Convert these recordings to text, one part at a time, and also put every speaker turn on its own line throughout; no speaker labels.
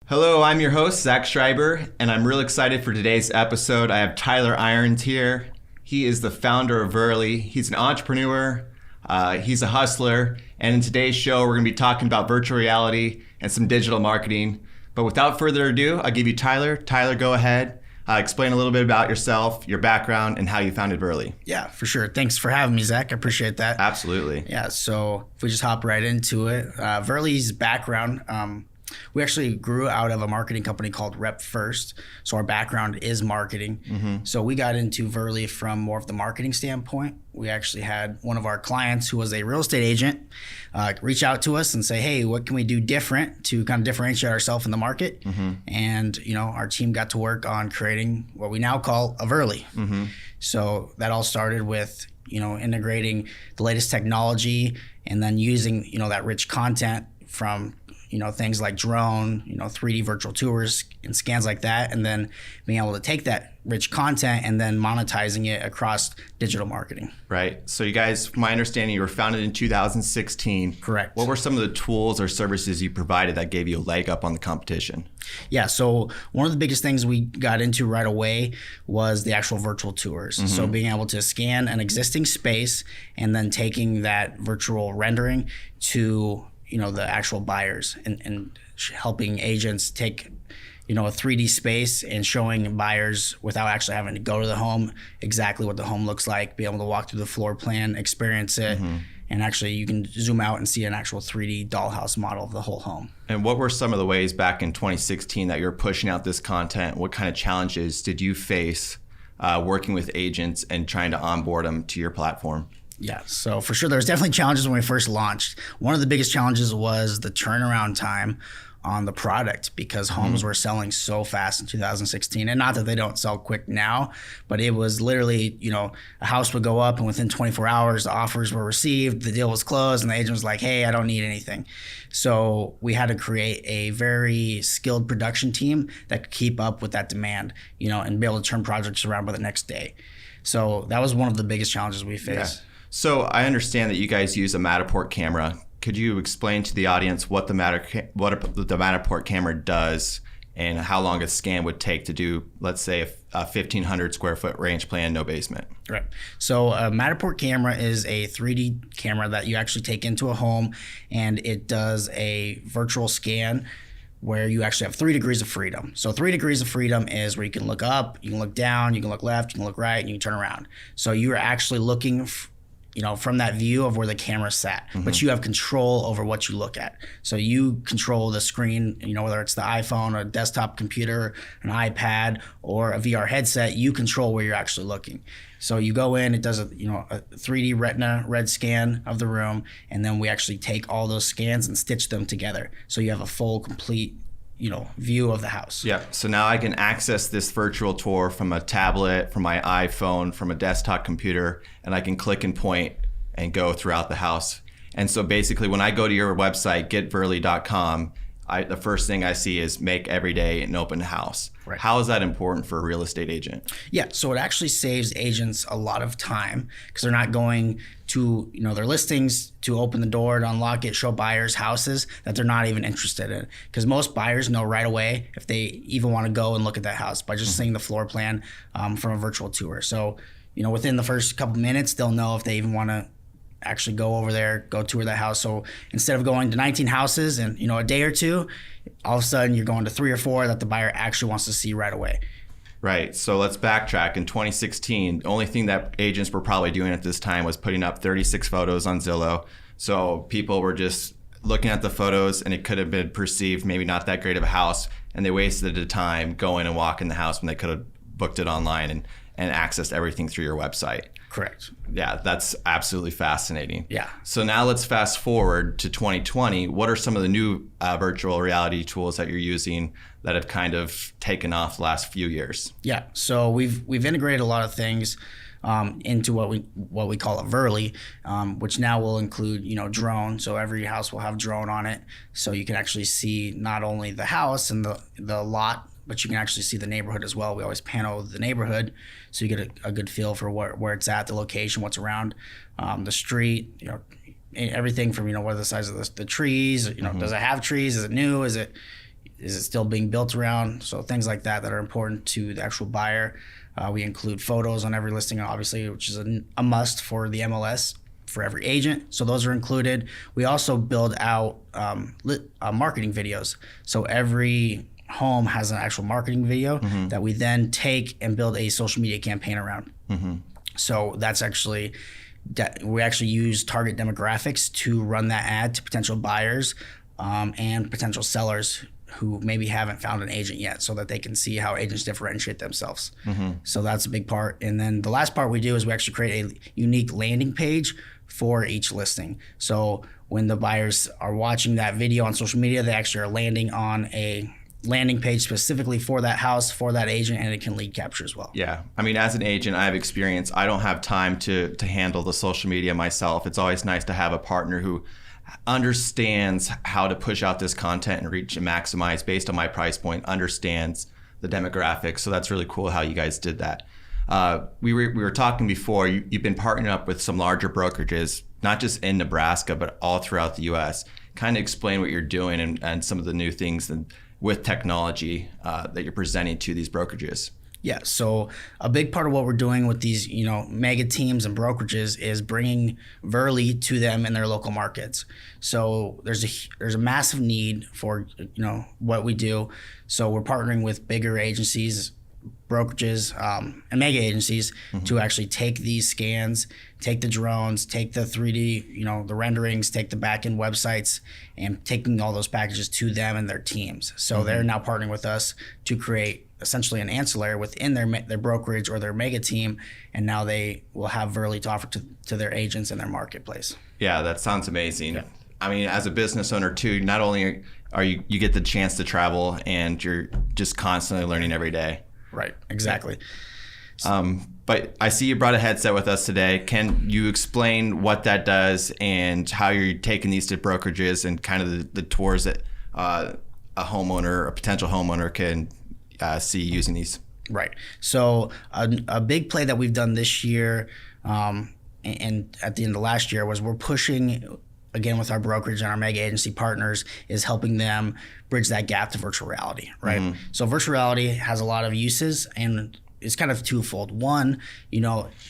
Hello, I'm your host, Zach Schreiber, and I'm real excited for today's episode. I have Tyler Irons here. He is the founder of VRLY. He's an entrepreneur, he's a hustler, and in today's show, we're going to be talking about virtual reality and some digital marketing. But without further ado, I'll give you Tyler. Tyler, go ahead. Explain a little bit about yourself, your background, and how you founded VRLY.
Yeah, for sure. Thanks for having me, Zach. I appreciate that.
Absolutely.
Yeah, so if we just hop right into it. VRLY's background, we actually grew out of a marketing company called Rep First. So our background is marketing. Mm-hmm. So we got into VRLY from more of the marketing standpoint. We actually had one of our clients who was a real estate agent reach out to us and say, hey, what can we do different to kind of differentiate ourselves in the market? Mm-hmm. And, our team got to work on creating what we now call a VRLY. Mm-hmm. So that all started with, integrating the latest technology and then using, that rich content from things like drone, 3D virtual tours and scans like that, and then being able to take that rich content and then monetizing it across digital marketing.
Right. So you guys, from my understanding, you were founded in 2016.
Correct.
What were some of the tools or services you provided that gave you a leg up on the competition?
Yeah. So one of the biggest things we got into right away was the actual virtual tours. Mm-hmm. So being able to scan an existing space and then taking that virtual rendering to the actual buyers and helping agents take, a 3D space and showing buyers without actually having to go to the home exactly what the home looks like, be able to walk through the floor plan, experience it, mm-hmm. and actually you can zoom out and see an actual 3D dollhouse model of the whole home.
And what were some of the ways back in 2016 that you were pushing out this content? What kind of challenges did you face working with agents and trying to onboard them to your platform?
Yeah, so for sure, there's definitely challenges when we first launched. One of the biggest challenges was the turnaround time on the product because homes were selling so fast in 2016. And not that they don't sell quick now, but it was literally, a house would go up and within 24 hours, the offers were received, the deal was closed, and the agent was like, hey, I don't need anything. So we had to create a very skilled production team that could keep up with that demand, and be able to turn projects around by the next day. So that was one of the biggest challenges we faced.
Yeah. So I understand that you guys use a Matterport camera. Could you explain to the audience what the Matterport camera does and how long a scan would take to do, let's say, a 1,500 square foot range plan, no basement?
Right. So a Matterport camera is a 3D camera that you actually take into a home, and it does a virtual scan where you actually have 3 degrees of freedom. So 3 degrees of freedom is where you can look up, you can look down, you can look left, you can look right, and you can turn around. So you are actually looking from that view of where the camera sat, mm-hmm. but you have control over what you look at. So you control the screen, whether it's the iPhone, a desktop computer, an iPad, or a VR headset, you control where you're actually looking. So you go in, it does a 3D retina red scan of the room, and then we actually take all those scans and stitch them together. So you have a full, complete view of the house.
Yeah. So now I can access this virtual tour from a tablet, from my iPhone, from a desktop computer, and I can click and point and go throughout the house. And so basically when I go to your website, getvrly.com, the first thing I see is make every day an open house. Right. How is that important for a real estate agent?
Yeah, so it actually saves agents a lot of time because they're not going to their listings to open the door to unlock it, show buyers houses that they're not even interested in. Because most buyers know right away if they even want to go and look at that house by just seeing the floor plan from a virtual tour. So within the first couple minutes, they'll know if they even want to actually go over there, go tour that house. So instead of going to 19 houses in a day or two, all of a sudden you're going to 3 or 4 that the buyer actually wants to see right away.
Right. So let's backtrack. In 2016, the only thing that agents were probably doing at this time was putting up 36 photos on Zillow. So people were just looking at the photos and it could have been perceived maybe not that great of a house, and they wasted the time going and walking the house when they could have booked it online and accessed everything through your website.
Correct.
Yeah, that's absolutely fascinating.
Yeah.
So now let's fast forward to 2020. What are some of the new virtual reality tools that you're using that have kind of taken off the last few years? Yeah.
So we've integrated a lot of things into what we call a VRLY, which now will include drone. So every house will have drone on it, so you can actually see not only the house and the lot, but you can actually see the neighborhood as well. We always panel the neighborhood, so you get a good feel for where it's at, the location, what's around, the street, everything from what are the size of the trees, does it have trees, is it new, is it is it still being built around? So things like that are important to the actual buyer. We include photos on every listing, obviously, which is a must for the MLS for every agent. So those are included. We also build out marketing videos. So every home has an actual marketing video that we then take and build a social media campaign around. So that's actually, we actually use target demographics to run that ad to potential buyers and potential sellers who maybe haven't found an agent yet, so that they can see how agents differentiate themselves. So that's a big part. And then the last part we do is we actually create a unique landing page for each listing. So when the buyers are watching that video on social media, they actually are landing on a landing page specifically for that house, for that agent, and it can lead capture as well.
Yeah. I mean, as an agent, I have experience. I don't have time to handle the social media myself. It's always nice to have a partner who understands how to push out this content and reach and maximize based on my price point, understands the demographics. So that's really cool how you guys did that. We were talking before, you've been partnering up with some larger brokerages, not just in Nebraska, but all throughout the U.S. Kind of explain what you're doing and some of the new things with technology that you're presenting to these brokerages.
Yeah, so a big part of what we're doing with these, mega teams and brokerages is bringing VRLY to them in their local markets. So there's a massive need for, what we do. So we're partnering with bigger agencies, brokerages, and mega agencies to actually take these scans, take the drones, take the 3D, the renderings, take the back-end websites, and taking all those packages to them and their teams. So they're now partnering with us to create essentially an ancillary within their brokerage or their mega team, and now they will have VRLY to offer to their agents in their marketplace.
Yeah, that sounds amazing.
Yeah.
I mean, as a business owner too, not only are you get the chance to travel, and you're just constantly learning every day.
Right, exactly.
But I see you brought a headset with us today. Can you explain what that does and how you're taking these to brokerages and kind of the tours that a potential homeowner can see using these?
Right. So a big play that we've done this year and at the end of last year was we're pushing, again, with our brokerage and our mega agency partners, is helping them bridge that gap to virtual reality, right? So virtual reality has a lot of uses, and it's kind of twofold. One,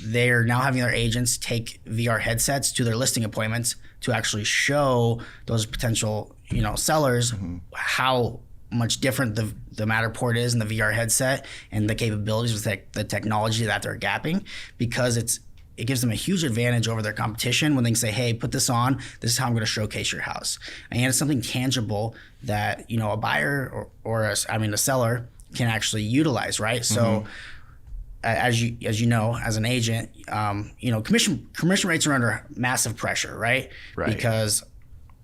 they're now having their agents take VR headsets to their listing appointments to actually show those potential, sellers how much different the Matterport is in the VR headset and the capabilities with the technology that they're gapping, because it gives them a huge advantage over their competition when they can say, hey, put this on, this is how I'm going to showcase your house. And it's something tangible that, a buyer or a seller can actually utilize, right? So as you know, as an agent, commission rates are under massive pressure, right? Because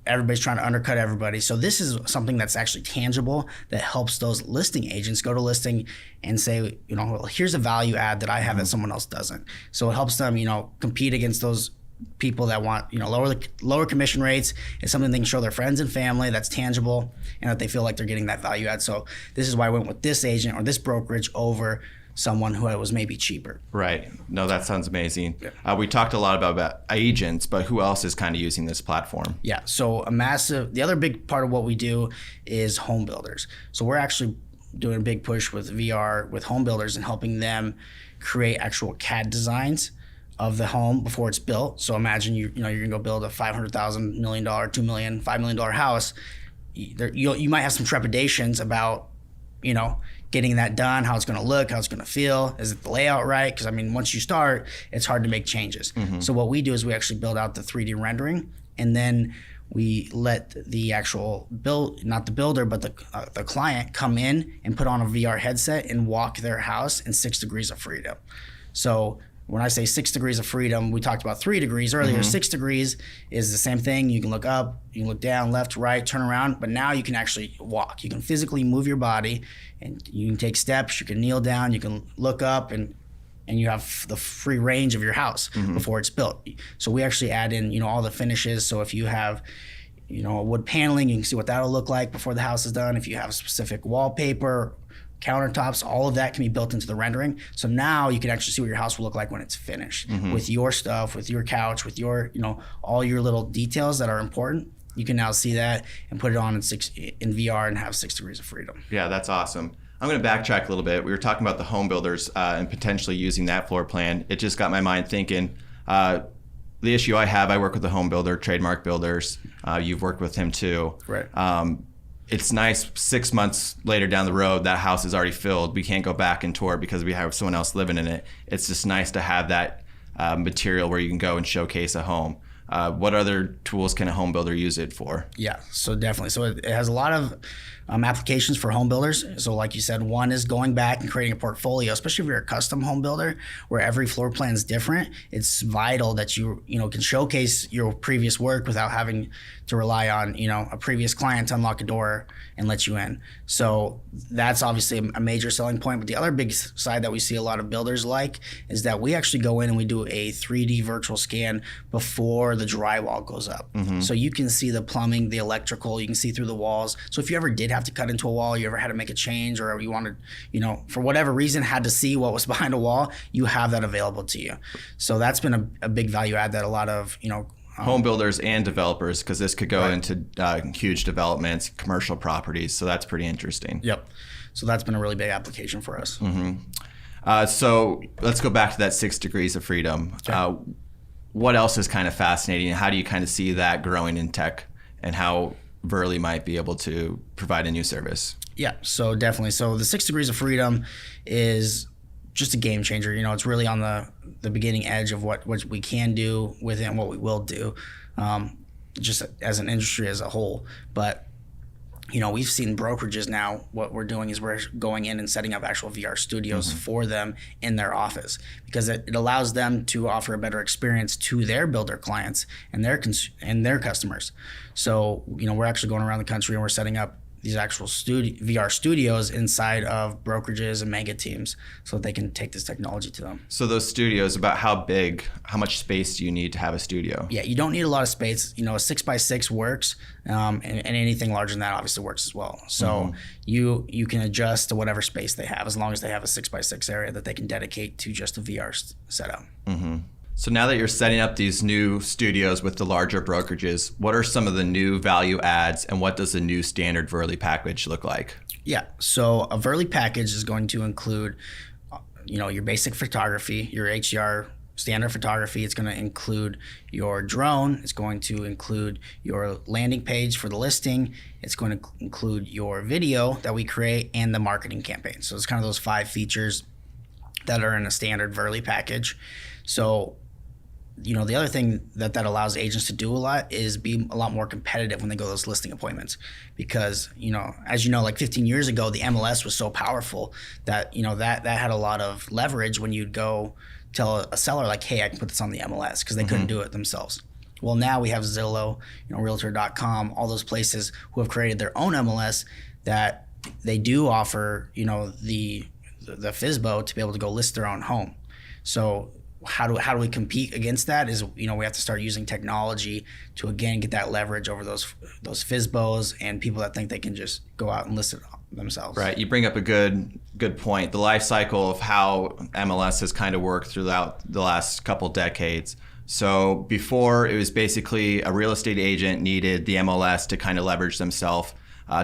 everybody's trying to undercut everybody. So this is something that's actually tangible that helps those listing agents go to listing and say, well, here's a value add that I have that someone else doesn't. So it helps them, compete against those people that want, lower commission rates. It's something they can show their friends and family that's tangible and that they feel like they're getting that value add. So this is why I went with this agent or this brokerage over someone who was maybe cheaper.
Right. No, that sounds amazing. Yeah. We talked a lot about agents, but who else is kind of using this platform?
Yeah. So the other big part of what we do is home builders. So we're actually doing a big push with VR with home builders and helping them create actual CAD designs of the home before it's built. So imagine you're gonna go build a $500,000, $1 million, $2 million, $5 million house. You might have some trepidations about, getting that done, how it's going to look, how it's going to feel. Is it the layout right? Because, once you start, it's hard to make changes. So what we do is we actually build out the 3D rendering, and then we let the actual not the builder, but the client come in and put on a VR headset and walk their house in 6 degrees of freedom. So when I say 6 degrees of freedom, we talked about 3 degrees earlier. 6 degrees is the same thing. You can look up, you can look down, left, right, turn around, but now you can actually walk. You can physically move your body, and you can take steps, you can kneel down, you can look up, and you have the free range of your house before it's built. So we actually add in, all the finishes. So if you have, wood paneling, you can see what that'll look like before the house is done. If you have specific wallpaper, countertops, all of that can be built into the rendering. So now you can actually see what your house will look like when it's finished with your stuff, with your couch, with your, all your little details that are important. You can now see that and put it on in VR and have 6 degrees of freedom.
Yeah, that's awesome. I'm going to backtrack a little bit. We were talking about the home builders and potentially using that floor plan. It just got my mind thinking. The issue I work with a home builder, Trademark Builders. You've worked with him too.
Right.
It's nice 6 months later down the road, that house is already filled. We can't go back and tour because we have someone else living in it. It's just nice to have that material where you can go and showcase a home. What other tools can a home builder use it for?
Yeah, so definitely. So it has a lot of applications for home builders. So like you said, one is going back and creating a portfolio, especially if you're a custom home builder where every floor plan is different. It's vital that you can showcase your previous work without having to rely on, a previous client to unlock a door and let you in. So that's obviously a major selling point. But the other big side that we see a lot of builders like is that we actually go in and we do a 3D virtual scan before the drywall goes up. Mm-hmm. So you can see the plumbing, the electrical, you can see through the walls. So if you ever did have to cut into a wall, you ever had to make a change, or you wanted, for whatever reason had to see what was behind a wall, you have that available to you. So that's been a big value add that a lot of,
home builders and developers, because this could go into huge developments, commercial properties. So that's pretty interesting.
Yep. So that's been a really big application for us.
Mm-hmm. So let's go back to that 6 degrees of freedom. Okay. What else is kind of fascinating? How do you kind of see that growing in tech, and how VRLY might be able to provide a new service?
Yeah, so definitely. So the 6 degrees of freedom is just a game changer. It's really on the beginning edge of what we can do with it and what we will do, just as an industry as a whole. But we've seen brokerages now. What we're doing is we're going in and setting up actual VR studios for them in their office, because it allows them to offer a better experience to their builder clients and their customers. So we're actually going around the country and we're setting up these actual VR studios inside of brokerages and mega teams so that they can take this technology to them.
So those studios, about how much space do you need to have a studio?
Yeah, you don't need a lot of space. A 6x6 works, and anything larger than that obviously works as well. So you can adjust to whatever space they have, as long as they have a 6x6 area that they can dedicate to just a VR setup.
Mm-hmm. So now that you're setting up these new studios with the larger brokerages, what are some of the new value adds, and what does the new standard VRLY package look like?
Yeah, so a VRLY package is going to include, your basic photography, your HDR standard photography. It's going to include your drone. It's going to include your landing page for the listing. It's going to include your video that we create and the marketing campaign. So it's kind of those 5 features that are in a standard VRLY package. So the other thing that allows agents to do a lot is be a lot more competitive when they go to those listing appointments, because as like 15 years ago, the MLS was so powerful that that had a lot of leverage when you'd go tell a seller like, hey, I can put this on the MLS, because they couldn't do it themselves. Well, now we have Zillow, Realtor.com, all those places who have created their own MLS that they do offer the FSBO to be able to go list their own home. So how do we compete against that is, we have to start using technology to, again, get that leverage over those FSBOs and people that think they can just go out and list it themselves. Right.
You bring up a good point. The life cycle of how MLS has kind of worked throughout the last couple decades. So before, it was basically a real estate agent needed the MLS to kind of leverage themselves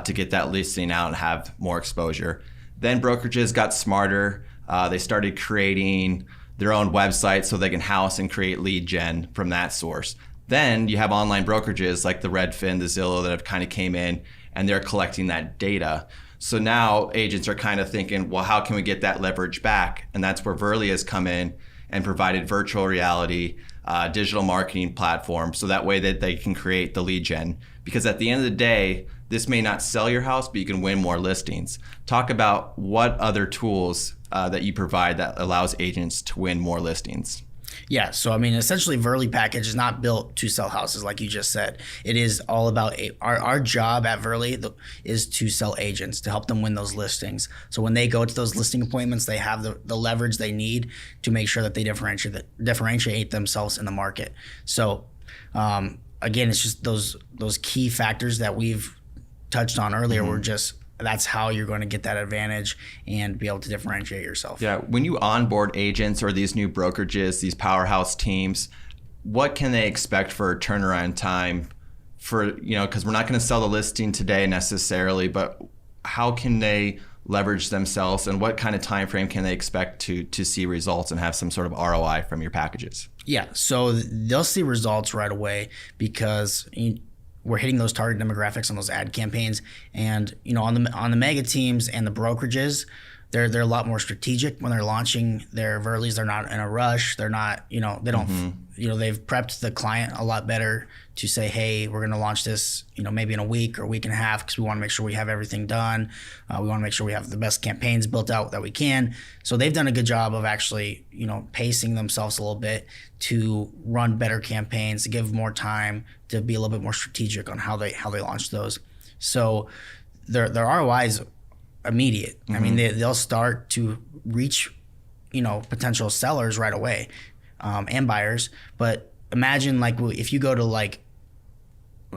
to get that listing out and have more exposure. Then brokerages got smarter. They started creating their own website so they can house and create lead gen from that source. Then you have online brokerages like the Redfin, the Zillow, that have kind of came in and they're collecting that data. So now agents are kind of thinking, well, how can we get that leverage back? And that's where VRLY has come in and provided virtual reality, digital marketing platform, so that way that they can create the lead gen. Because at the end of the day, this may not sell your house, but you can win more listings. Talk about what other tools that you provide that allows agents to win more listings.
Yeah, so essentially VRLY package is not built to sell houses like you just said. It is all about our job at VRLY is to sell agents, to help them win those listings. So when they go to those listing appointments, they have the leverage they need to make sure that they differentiate themselves in the market. So again, it's just those key factors that we've touched on earlier. That's how you're going to get that advantage and be able to differentiate yourself.
Yeah. When you onboard agents or these new brokerages, these powerhouse teams, what can they expect for turnaround time for, because we're not going to sell the listing today necessarily, but how can they leverage themselves, and what kind of time frame can they expect to see results and have some sort of ROI from your packages?
Yeah, so they'll see results right away because we're hitting those target demographics on those ad campaigns, and on the mega teams and the brokerages, they're a lot more strategic when they're launching their VRLYs. They're not in a rush. They're not, they don't, they've prepped the client a lot better to say, hey, we're going to launch this, maybe in a week or a week and a half, because we want to make sure we have everything done. We want to make sure we have the best campaigns built out that we can. So they've done a good job of actually, pacing themselves a little bit to run better campaigns, to give more time, to be a little bit more strategic on how they launch those. So their ROI is immediate. I mean, they'll start to reach, potential sellers right away, and buyers. But imagine if you go to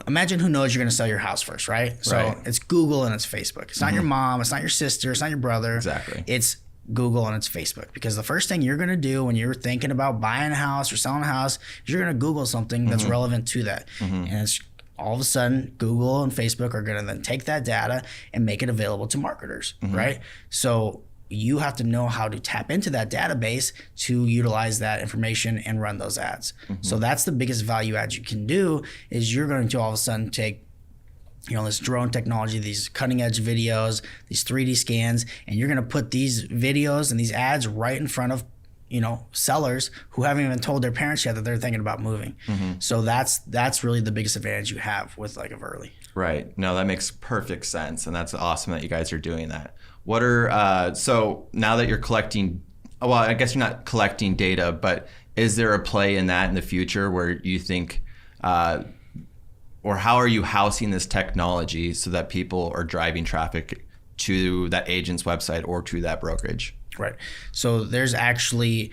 imagine who knows you're going to sell your house first, right? So it's Google and it's Facebook. It's not your mom, it's not your sister, it's not your brother.
Exactly.
It's Google and it's Facebook, because the first thing you're going to do when you're thinking about buying a house or selling a house is you're going to Google something that's relevant to that. And it's all of a sudden, Google and Facebook are going to then take that data and make it available to marketers, right? So you have to know how to tap into that database to utilize that information and run those ads. So that's the biggest value add you can do, is you're going to all of a sudden take this drone technology, these cutting edge videos, these 3D scans, and you're going to put these videos and these ads right in front of sellers who haven't even told their parents yet that they're thinking about moving. So that's really the biggest advantage you have with a VRLY.
Right. No, that makes perfect sense, and that's awesome that you guys are doing that. What are so now that you're collecting? Well, I guess you're not collecting data, but is there a play in that in the future where you think, or how are you housing this technology so that people are driving traffic to that agent's website or to that brokerage?
Right. So there's actually,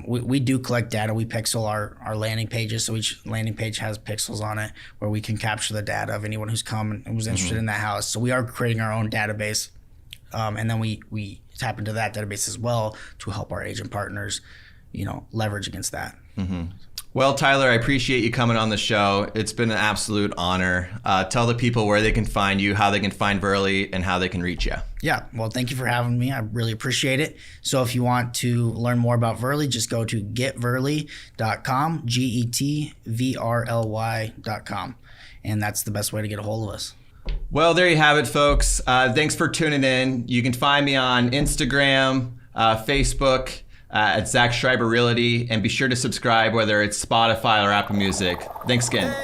we do collect data. We pixel our landing pages. So each landing page has pixels on it where we can capture the data of anyone who's come and was interested in that house. So we are creating our own database. And then we tap into that database as well to help our agent partners, leverage against that.
Well, Tyler, I appreciate you coming on the show. It's been an absolute honor. Tell the people where they can find you, how they can find VRLY, and how they can reach you. Yeah,
well, thank you for having me. I really appreciate it. So if you want to learn more about VRLY, just go to getvrly.com, getvrly.com. And that's the best way to get a hold of us.
Well, there you have it, folks. Thanks for tuning in. You can find me on Instagram, Facebook, at Zach Schreiber Realty, and be sure to subscribe, whether it's Spotify or Apple Music. Thanks again.